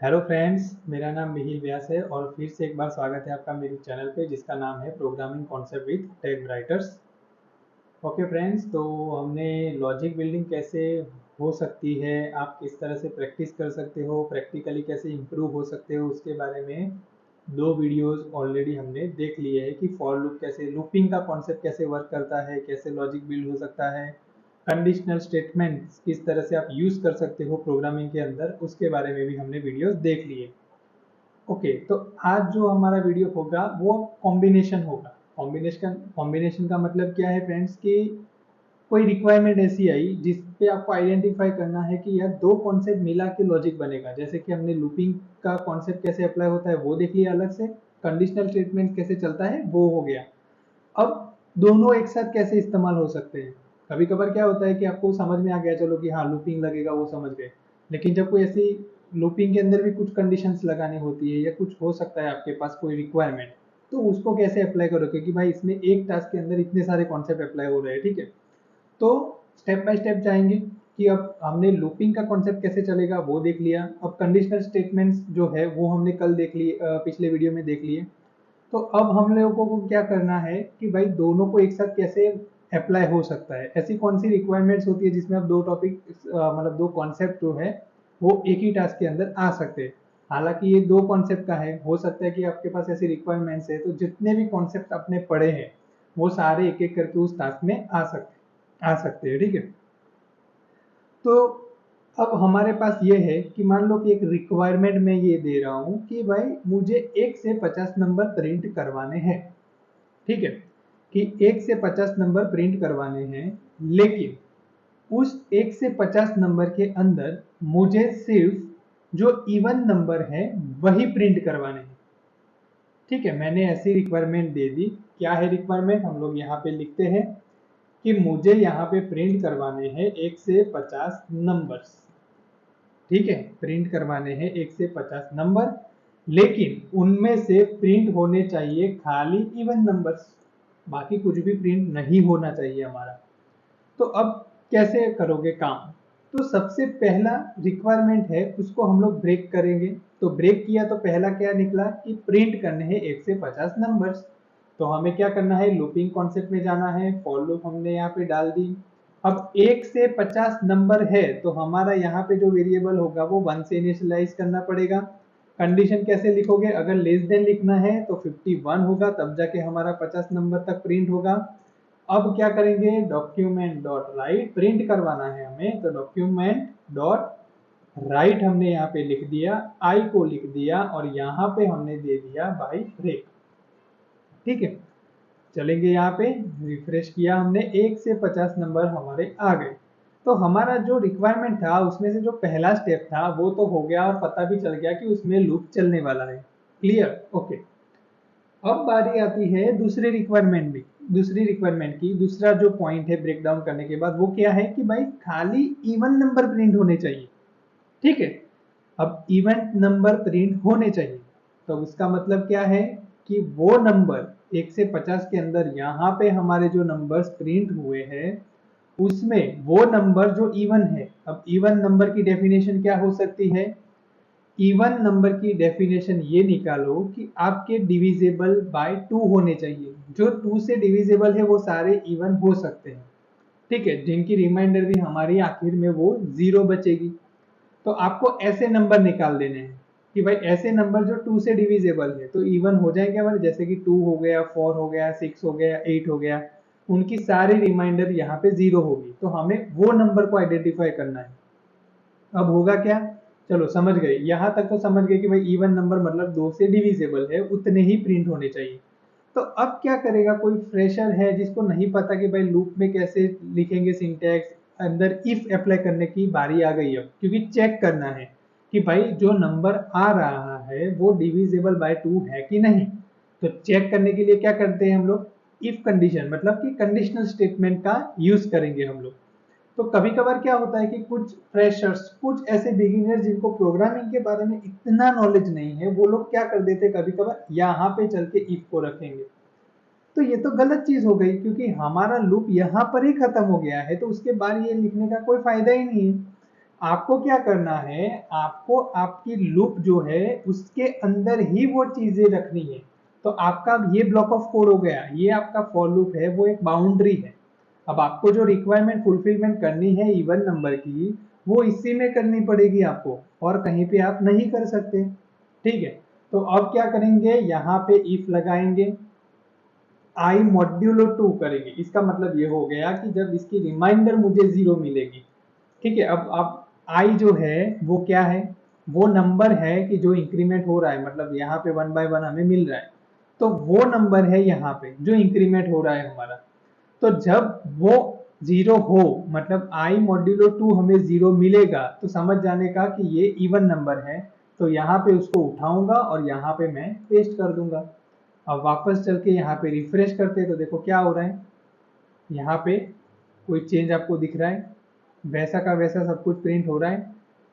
Hello friends, मेरा नाम मिहिर व्यास है और फिर से एक बार स्वागत है आपका मेरे चैनल पे जिसका नाम है programming concept with tech writers. Okay friends, तो हमने लॉजिक बिल्डिंग कैसे हो सकती है, आप किस तरह से प्रैक्टिस कर सकते हो, प्रैक्टिकली कैसे इम्प्रूव हो सकते हो, उसके बारे में दो वीडियोस ऑलरेडी हमने देख लिए हैं कि फॉर लूप कैसे, लूपिंग का कॉन्सेप्ट कैसे वर्क करता है, कैसे लॉजिक बिल्ड हो सकता है, कंडीशनल स्टेटमेंट्स किस तरह से आप यूज़ कर सकते हो प्रोग्रामिंग के अंदर, उसके बारे में भी हमने वीडियोस देख लिए। ओके, तो आज जो हमारा वीडियो होगा वो कॉम्बिनेशन होगा। कॉम्बिनेशन का मतलब क्या है फ्रेंड्स कि कोई रिक्वायरमेंट ऐसी आई जिस पे आपको आइडेंटिफाई करना है कि यार दो कॉन्सेप्ट मिला के लॉजिक बनेगा। जैसे कि हमने लूपिंग का कॉन्सेप्ट कैसे अप्लाई होता है वो देख लिया अलग से, कंडीशनल स्टेटमेंट कैसे चलता है वो हो गया। अब दोनों एक साथ कैसे इस्तेमाल हो सकते हैं। कभी कभार क्या होता है कि आपको समझ में आ गया, चलो कि हाँ लूपिंग लगेगा वो समझ गए, लेकिन जब कोई ऐसी लूपिंग के अंदर भी कुछ कंडीशंस लगानी होती है या कुछ हो सकता है आपके पास कोई रिक्वायरमेंट, तो उसको कैसे अप्लाई करो, क्योंकि भाई इसमें एक टास्क के अंदर इतने सारे कॉन्सेप्ट अप्लाई हो रहे हैं। ठीक है, तो स्टेप बाय स्टेप जाएंगे कि अब हमने लूपिंग का कॉन्सेप्ट कैसे चलेगा वो देख लिया। अब कंडीशनल स्टेटमेंट्स जो है वो हमने कल देख लिए, पिछले वीडियो में देख लिए। तो अब हम लोगों को क्या करना है कि भाई दोनों को एक साथ कैसे अप्लाई हो सकता है। ऐसी कौन सी रिक्वायरमेंट्स होती है जिसमें आप दो टॉपिक, मतलब दो कॉन्सेप्ट जो है वो एक ही टास्क के अंदर आ सकते हैं। हालांकि ये दो कॉन्सेप्ट का है, हो सकता है कि आपके पास ऐसी रिक्वायरमेंट्स है तो जितने भी कॉन्सेप्ट आपने पढ़े हैं वो सारे एक एक करके उस टास्क में आ सकते हैं। ठीक है, तो अब हमारे पास ये है कि मान लो कि एक रिक्वायरमेंट में ये दे रहा हूँ कि भाई मुझे 1 से 50 नंबर प्रिंट करवाने हैं। ठीक है, कि 1 से 50 नंबर प्रिंट करवाने हैं, लेकिन उस 1 से 50 नंबर के अंदर मुझे सिर्फ जो इवन नंबर है वही प्रिंट करवाने हैं। ठीक है, मैंने ऐसी रिक्वायरमेंट दे दी। क्या है रिक्वायरमेंट, हम लोग यहाँ पे लिखते हैं कि मुझे यहाँ पे प्रिंट करवाने हैं 1 से 50 नंबर्स। ठीक है, प्रिंट करवाने हैं 1 से 50 नंबर, लेकिन उनमें से प्रिंट होने चाहिए खाली इवन नंबर्स, बाकी कुछ भी प्रिंट नहीं होना चाहिए हमारा। तो अब कैसे करोगे काम, तो सबसे पहला रिक्वायरमेंट है उसको हम लोग ब्रेक करेंगे। तो ब्रेक किया तो पहला क्या निकला कि प्रिंट करने हैं 1 से 50 नंबर्स। तो हमें क्या करना है, लूपिंग कॉन्सेप्ट में जाना है, फॉर लूप हमने यहाँ पे डाल दी। अब 1 से 50 नंबर है तो हमारा यहाँ पे जो वेरिएबल होगा वो 1 से इनिशियलाइज करना पड़ेगा। कंडीशन कैसे लिखोगे, अगर लेस देन लिखना है तो 51 होगा, तब जाके हमारा 50 नंबर तक प्रिंट होगा। अब क्या करेंगे, डॉक्यूमेंट डॉट राइट, प्रिंट करवाना है हमें तो डॉक्यूमेंट डॉट राइट हमने यहाँ पे लिख दिया, आई को लिख दिया और यहाँ पे हमने दे दिया बाई ब्रेक। ठीक है, चलेंगे यहाँ पे, रिफ्रेश किया हमने, 1 से 50 नंबर हमारे आ गए। तो हमारा जो रिक्वायरमेंट था उसमें से जो पहला स्टेप था वो तो हो गया और पता भी चल गया कि उसमें लूप चलने वाला है। Clear, okay. अब बारी आती है दूसरी रिक्वायरमेंट की। दूसरा जो पॉइंट है ब्रेक डाउन करने के बाद वो क्या है कि भाई खाली इवन नंबर प्रिंट होने चाहिए। ठीक है, अब इवन नंबर प्रिंट होने चाहिए तो उसका मतलब क्या है कि वो नंबर 1 से 50 के अंदर यहाँ पे हमारे जो नंबर्स प्रिंट हुए हैं उसमें वो नंबर जो इवन है। अब इवन नंबर की डेफिनेशन क्या हो सकती है, इवन नंबर की डेफिनेशन ये निकालो कि आपके डिविजिबल बाय 2 होने चाहिए। जो 2 से डिविजिबल है वो सारे इवन हो सकते हैं। ठीक है, जिनकी रिमाइंडर भी हमारी आखिर में वो 0 बचेगी। तो आपको ऐसे नंबर निकाल देने हैं कि भाई ऐसे नंबर जो 2 से डिविजिबल है तो इवन हो जाएंगे हमारे, जैसे कि 2 हो गया, 4 हो गया, 6 हो गया, 8 हो गया, उनकी सारी रिमाइंडर यहाँ पे 0 होगी। तो हमें वो नंबर को आइडेंटिफाई करना है। अब होगा क्या, चलो समझ गए, यहाँ तक तो समझ गए कि भाई इवन नंबर मतलब 2 से डिविजिबल है, उतने ही प्रिंट होने चाहिए। तो अब क्या करेगा, कोई फ्रेशर है जिसको नहीं पता कि भाई लूप में कैसे लिखेंगे सिंटैक्स, अंदर इफ अप्लाई करने की बारी आ गई। अब क्योंकि चेक करना है कि भाई जो नंबर आ रहा है वो डिविजिबल बाय 2 है कि नहीं। तो चेक करने के लिए क्या करते हैं हम लोग, इफ कंडीशन मतलब कि कंडीशनल स्टेटमेंट का यूज करेंगे हम लोग। तो कभी कभार क्या होता है कि कुछ फ्रेशर्स, कुछ ऐसे बिगिनर्स जिनको प्रोग्रामिंग के बारे में इतना नॉलेज नहीं है, वो लोग क्या कर देते कभी कभार यहाँ पे चल के इफ को रखेंगे। तो ये तो गलत चीज हो गई, क्योंकि हमारा लूप यहाँ पर ही खत्म हो गया है तो उसके बाद ये लिखने का कोई फायदा ही नहीं है। आपको क्या करना है, आपको आपकी लूप जो है उसके अंदर ही वो चीजें रखनी है। तो आपका ये ब्लॉक ऑफ कोड हो गया, ये आपका फॉर लूप है, वो एक बाउंड्री है। अब आपको जो रिक्वायरमेंट फुलफिलमेंट करनी है इवन नंबर की, वो इसी में करनी पड़ेगी आपको, और कहीं पे आप नहीं कर सकते। ठीक है, तो अब क्या करेंगे, यहाँ पे इफ लगाएंगे, आई मॉड्यूलो 2 करेंगे। इसका मतलब ये हो गया कि जब इसकी रिमाइंडर मुझे 0 मिलेगी, ठीक है। अब आई जो है वो क्या है, वो नंबर है कि जो इंक्रीमेंट हो रहा है, मतलब यहाँ पे 1 बाय 1 हमें मिल रहा है, तो वो नंबर है यहाँ पे जो इंक्रीमेंट हो रहा है हमारा। तो जब वो 0 हो, मतलब आई मॉड्यूलो 2 हमें 0 मिलेगा, तो समझ जाने का कि ये इवन नंबर है। तो यहाँ पे उसको उठाऊंगा और यहाँ पे मैं पेस्ट कर दूंगा। अब वापस चल के यहाँ पे रिफ्रेश करते हैं तो देखो क्या हो रहा है, यहाँ पे कोई चेंज आपको दिख रहा है, वैसा का वैसा सब कुछ प्रिंट हो रहा है।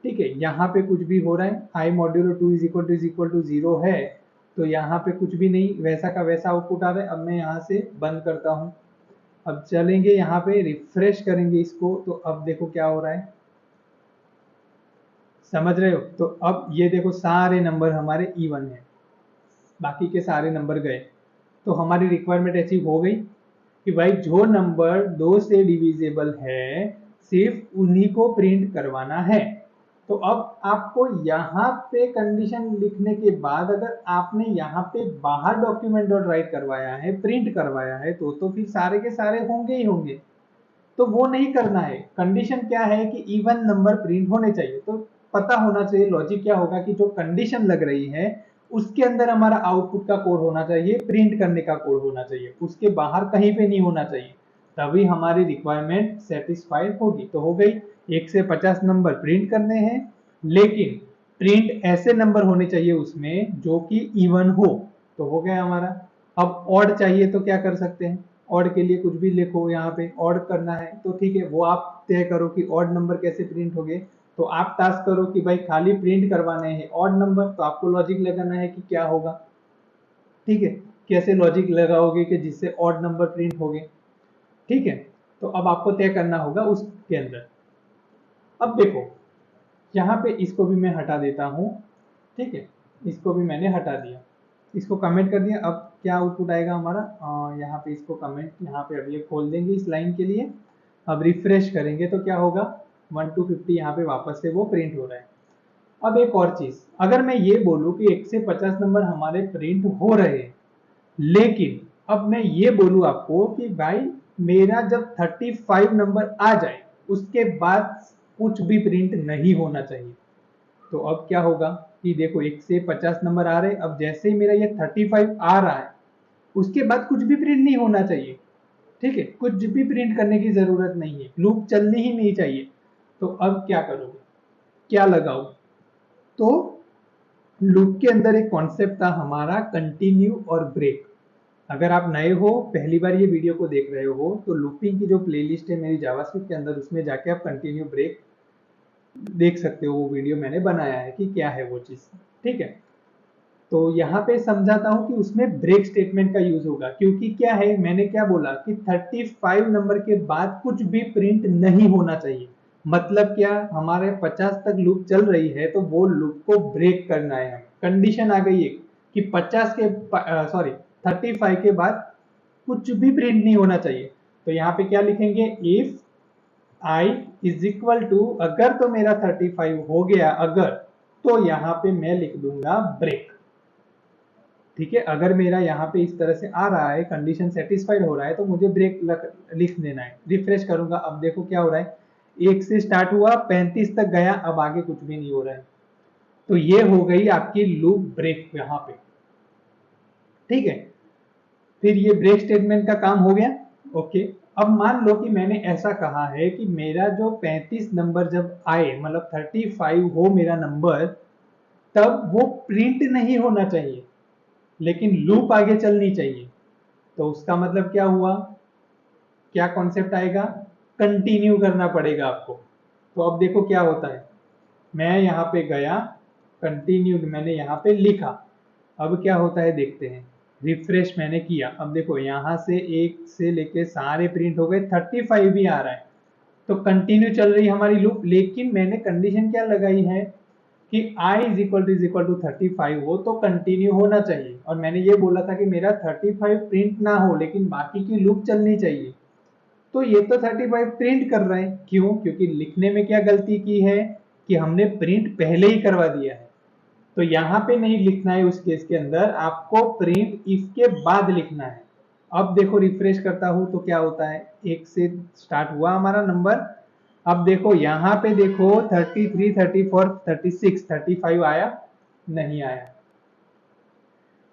ठीक है, यहाँ पे कुछ भी हो रहा है, आई मॉड्यूलो 2 इज इक्वल टू 0 है, तो यहाँ पे कुछ भी नहीं, वैसा का वैसा आउटपुट आ रहा है। अब मैं यहाँ से बंद करता हूँ, अब चलेंगे यहाँ पे रिफ्रेश करेंगे इसको, तो अब देखो क्या हो रहा है, समझ रहे हो। तो अब ये देखो सारे नंबर हमारे इवन है, बाकी के सारे नंबर गए। तो हमारी रिक्वायरमेंट अचीव हो गई कि भाई जो नंबर 2 से डिविजिबल है सिर्फ उन्हीं को प्रिंट करवाना है। तो अब आपको यहाँ पे कंडीशन लिखने के बाद अगर आपने यहाँ पे बाहर डॉक्यूमेंट डॉट राइट करवाया है, प्रिंट करवाया है, तो फिर सारे के सारे होंगे ही होंगे। तो वो नहीं करना है। कंडीशन क्या है कि इवन नंबर प्रिंट होने चाहिए। तो पता होना चाहिए लॉजिक क्या होगा कि जो कंडीशन लग रही है उसके अंदर हमारा आउटपुट का कोड होना चाहिए, प्रिंट करने का कोड होना चाहिए, उसके बाहर कहीं पे नहीं होना चाहिए, तभी हमारी रिक्वायरमेंट सेटिस्फाइड होगी। तो हो गई, 1 से 50 नंबर प्रिंट करने हैं, लेकिन प्रिंट ऐसे नंबर होने चाहिए उसमें जो कि इवन हो। तो हो गया हमारा। अब ऑड चाहिए तो क्या कर सकते हैं, ऑड के लिए कुछ भी लिखो, यहाँ पे ऑड करना है तो ठीक है, वो आप तय करो कि ऑड नंबर कैसे प्रिंट होंगे। तो आप टास्क करो कि भाई खाली प्रिंट करवाने हैं ऑड नंबर, तो आपको लॉजिक लगाना है कि क्या होगा। ठीक है, कैसे लॉजिक लगाओगे कि जिससे ऑड नंबर प्रिंट होंगे। ठीक है, तो अब आपको तय करना होगा उसके अंदर। अब देखो यहाँ पे इसको भी मैं हटा देता हूँ। ठीक है, इसको भी मैंने हटा दिया, इसको कमेंट कर दिया। अब क्या आउटपुट आएगा हमारा, यहाँ पे इसको कमेंट यहाँ पे अभी खोल देंगे इस लाइन के लिए। अब रिफ्रेश करेंगे तो क्या होगा, 1 to 50 यहाँ पे वापस से वो प्रिंट हो रहा है। अब एक और चीज, अगर मैं ये बोलूँ कि 1 से 50 नंबर हमारे प्रिंट हो रहे हैं, लेकिन अब मैं ये बोलूँ आपको कि भाई मेरा जब 35 नंबर आ जाए उसके बाद कुछ भी प्रिंट नहीं होना चाहिए। तो अब क्या होगा कि देखो 1 से 50 नंबर आ रहे, अब जैसे ही मेरा ये 35 आ रहा है उसके बाद कुछ भी प्रिंट नहीं होना चाहिए। ठीक है, कुछ भी प्रिंट करने की जरूरत नहीं है, लूप चलनी ही नहीं चाहिए। तो अब क्या करोगे, क्या लगाओ, तो लूप के अंदर एक कॉन्सेप्ट था हमारा कंटिन्यू और ब्रेक। अगर आप नए हो, पहली बार ये वीडियो को देख रहे हो, तो लूपिंग की जो प्लेलिस्ट है मेरी जावास्क्रिप्ट के अंदर, उसमें जाके आप कंटिन्यू ब्रेक देख सकते हो, वो वीडियो मैंने बनाया है कि क्या है वो चीज़। ठीक है, तो यहाँ पे समझाता हूँ कि उसमें ब्रेक स्टेटमेंट का यूज होगा, क्योंकि क्या है, मैंने क्या बोला कि 35 नंबर के बाद कुछ भी प्रिंट नहीं होना चाहिए। मतलब क्या, हमारे 50 तक लूप चल रही है तो वो लूप को ब्रेक करना है हमें। कंडीशन आ गई है कि 50 के सॉरी 35 के बाद कुछ भी प्रिंट नहीं होना चाहिए। तो यहाँ पे क्या लिखेंगे, if I is equal to, अगर तो मेरा 35 हो गया अगर, तो यहाँ पे मैं लिख दूंगा ब्रेक। ठीक है, अगर मेरा यहाँ पे इस तरह से आ रहा है, कंडीशन सेटिस्फाइड हो रहा है, तो मुझे ब्रेक लिख देना है। रिफ्रेश करूंगा, अब देखो क्या हो रहा है, 1 से स्टार्ट हुआ 35 तक गया, अब आगे कुछ भी नहीं हो रहा है। तो ये हो गई आपकी लूप ब्रेक यहाँ पे। ठीक है, फिर ये ब्रेक स्टेटमेंट का काम हो गया। ओके, अब मान लो कि मैंने ऐसा कहा है कि मेरा जो 35 नंबर जब आए, मतलब 35 हो मेरा नंबर, तब वो प्रिंट नहीं होना चाहिए, लेकिन लूप आगे चलनी चाहिए। तो उसका मतलब क्या हुआ, क्या कॉन्सेप्ट आएगा, कंटिन्यू करना पड़ेगा आपको। तो अब देखो क्या होता है, मैं यहाँ पे गया, कंटिन्यू मैंने यहाँ पे लिखा, अब क्या होता है देखते हैं। रिफ्रेश मैंने किया, अब देखो यहाँ से 1 से लेके सारे प्रिंट हो गए, 35 भी आ रहा है। तो कंटिन्यू चल रही है हमारी लूप, लेकिन मैंने कंडीशन क्या लगाई है कि i इज इक्वल टू 35 हो तो कंटिन्यू होना चाहिए, और मैंने ये बोला था कि मेरा 35 प्रिंट ना हो लेकिन बाकी की लूप चलनी चाहिए। तो ये तो 35 प्रिंट कर रहे हैं, क्यों? क्योंकि लिखने में क्या गलती की है कि हमने प्रिंट पहले ही करवा दिया है। तो यहाँ पे नहीं लिखना है, उस केस के अंदर आपको प्रिंट इसके बाद लिखना है। अब देखो रिफ्रेश करता हूं तो क्या होता है, 1 से स्टार्ट हुआ हमारा नंबर। अब देखो यहाँ पे देखो 33, 34, 36, 35 आया? नहीं आया।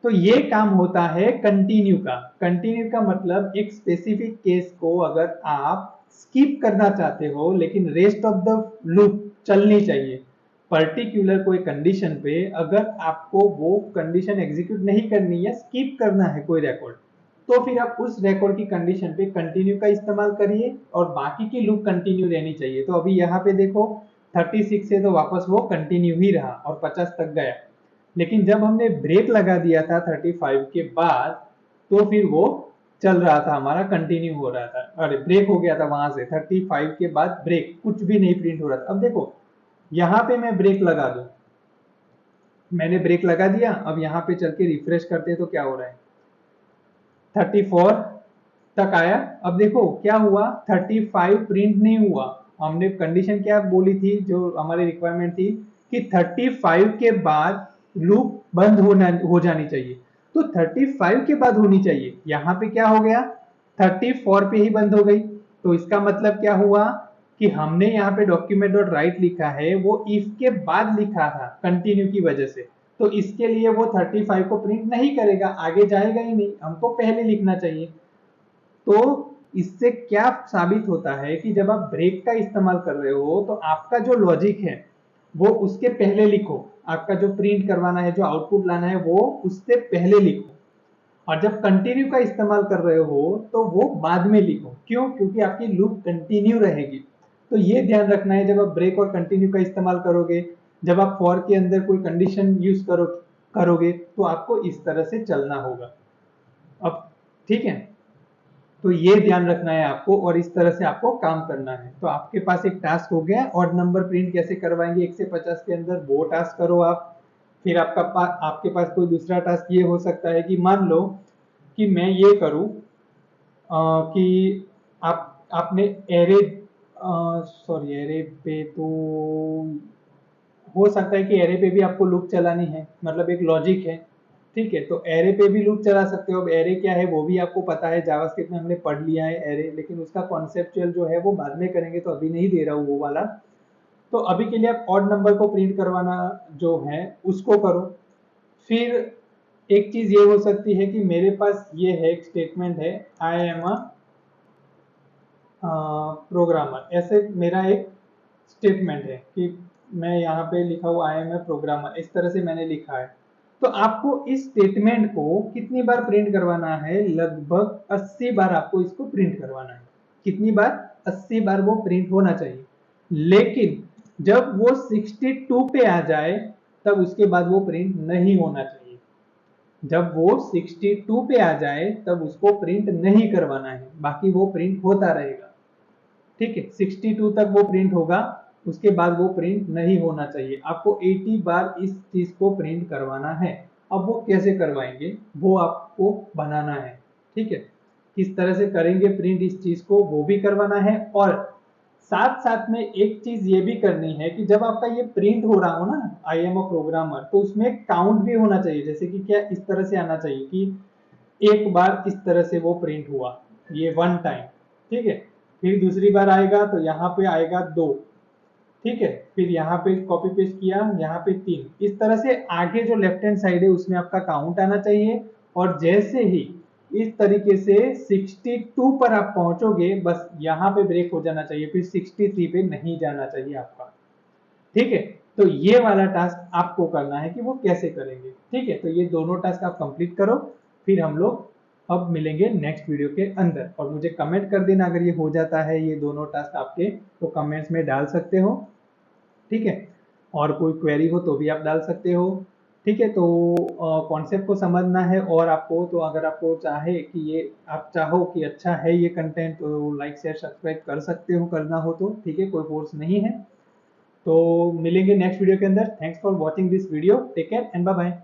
तो ये काम होता है कंटिन्यू का। कंटिन्यू का मतलब एक स्पेसिफिक केस को अगर आप स्किप करना चाहते हो लेकिन रेस्ट ऑफ द लूप चलनी चाहिए, पर्टिकुलर कोई कंडीशन पे अगर आपको वो कंडीशन एग्जीक्यूट नहीं करनी है, स्किप करना है कोई रिकॉर्ड, तो फिर आप उस रिकॉर्ड की कंडीशन पे कंटिन्यू का इस्तेमाल करिए और बाकी की लूप कंटिन्यू रहनी चाहिए। तो अभी यहाँ पे देखो 36 से तो वापस वो कंटिन्यू ही रहा और 50 तक गया, लेकिन जब हमने ब्रेक लगा दिया था 35 के बाद तो फिर वो चल रहा था हमारा, कंटिन्यू हो रहा था। अरे ब्रेक हो गया था वहां से, 35 के बाद ब्रेक, कुछ भी नहीं प्रिंट हो रहा था। अब देखो यहाँ पे मैं ब्रेक लगा दूं, मैंने ब्रेक लगा दिया, अब यहाँ पे चल के रिफ्रेश करते हैं तो क्या हो रहा है, 34 तक आया। अब देखो क्या हुआ, 35 प्रिंट नहीं हुआ। हमने कंडीशन क्या बोली थी, जो हमारी रिक्वायरमेंट थी कि 35 के बाद लूप बंद हो जानी चाहिए, तो 35 के बाद होनी चाहिए। यहाँ पे क्या हो गया, 34 पे ही बंद हो गई। तो इसका मतलब क्या हुआ कि हमने यहाँ पे डॉक्यूमेंट डॉट राइट लिखा है, वो इफ के बाद लिखा था कंटिन्यू की वजह से, तो इसके लिए वो 35 को प्रिंट नहीं करेगा, आगे जाएगा ही नहीं, हमको पहले लिखना चाहिए। तो इससे क्या साबित होता है कि जब आप ब्रेक का इस्तेमाल कर रहे हो तो आपका जो लॉजिक है वो उसके पहले लिखो, आपका जो प्रिंट करवाना है, जो आउटपुट लाना है, वो उससे पहले लिखो। और जब कंटिन्यू का इस्तेमाल कर रहे हो तो वो बाद में लिखो। क्यों? क्योंकि आपकी लूप कंटिन्यू रहेगी। तो ये ध्यान रखना है जब आप ब्रेक और कंटिन्यू का इस्तेमाल करोगे, जब आप फॉर के अंदर कोई कंडीशन यूज करोगे तो आपको इस तरह से चलना होगा। अब ठीक है, तो ये ध्यान रखना है आपको और इस तरह से आपको काम करना है। तो आपके पास एक टास्क हो गया, ऑड नंबर प्रिंट कैसे करवाएंगे 1 से 50 के अंदर, वो टास्क करो आप। फिर आपके पास कोई दूसरा टास्क ये हो सकता है कि मान लो कि मैं ये करूं कि आपने एरे, सॉरी एरे पे तो हो सकता है कि एरे पे भी आपको लूप चलानी है, मतलब एक लॉजिक है। ठीक है, तो एरे पे भी लूप चला सकते हो। अब एरे क्या है वो भी आपको पता है, जावास्क्रिप्ट में हमने पढ़ लिया है एरे, लेकिन उसका कॉन्सेप्चुअल जो है वो बाद में करेंगे, तो अभी नहीं दे रहा हूँ वो वाला। तो अभी के लिए आप ऑड नंबर को प्रिंट करवाना जो है उसको करो। फिर एक चीज ये हो सकती है कि मेरे पास ये है, एक स्टेटमेंट है, आई एम अ प्रोग्रामर, ऐसे मेरा एक स्टेटमेंट है कि मैं यहाँ पे लिखा हुआ आई एम ए प्रोग्रामर, इस तरह से मैंने लिखा है। तो आपको इस स्टेटमेंट को कितनी बार प्रिंट करवाना है, लगभग 80 बार आपको इसको प्रिंट करवाना है। कितनी बार? 80 बार वो प्रिंट होना चाहिए। लेकिन जब वो 62 पे आ जाए तब उसके बाद वो प्रिंट नहीं होना चाहिए। जब वो 62 पे आ जाए तब उसको प्रिंट नहीं करवाना है, बाकी वो प्रिंट होता रहेगा। ठीक है, 62 तक वो प्रिंट होगा, उसके बाद वो प्रिंट नहीं होना चाहिए। आपको 80 बार इस चीज को प्रिंट करवाना है। अब वो कैसे करवाएंगे वो आपको बनाना है। ठीक है, किस तरह से करेंगे प्रिंट इस चीज को वो भी करवाना है, और साथ साथ में एक चीज ये भी करनी है कि जब आपका ये प्रिंट हो रहा हो ना आई एम अ प्रोग्रामर, तो उसमें काउंट भी होना चाहिए। जैसे कि क्या, इस तरह से आना चाहिए कि एक बार इस तरह से वो प्रिंट हुआ, ये 1 टाइम। ठीक है, फिर दूसरी बार आएगा तो यहाँ पे आएगा 2। ठीक है, फिर यहाँ पे कॉपी पेस्ट किया, यहाँ पे 3। इस तरह से आगे जो लेफ्ट हैंड साइड है उसमें आपका काउंट आना चाहिए। और जैसे ही इस तरीके से 62 पर आप पहुंचोगे, बस यहाँ पे ब्रेक हो जाना चाहिए, फिर 63 पे नहीं जाना चाहिए आपका। ठीक है, तो ये वाला टास्क आपको करना है कि वो कैसे करेंगे। ठीक है, तो ये दोनों टास्क आप कंप्लीट करो, फिर हम लोग अब मिलेंगे नेक्स्ट वीडियो के अंदर। और मुझे कमेंट कर देना अगर ये हो जाता है ये दोनों टास्क आपके, तो कमेंट्स में डाल सकते हो। ठीक है, और कोई क्वेरी हो तो भी आप डाल सकते हो। ठीक है, तो कॉन्सेप्ट को समझना है और आपको, तो अगर आपको चाहे कि ये आप चाहो कि अच्छा है ये कंटेंट, तो लाइक शेयर सब्सक्राइब कर सकते हो, करना हो तो ठीक है, कोई फोर्स नहीं है। तो मिलेंगे नेक्स्ट वीडियो के अंदर। Thanks for watching this video, take care and bye bye.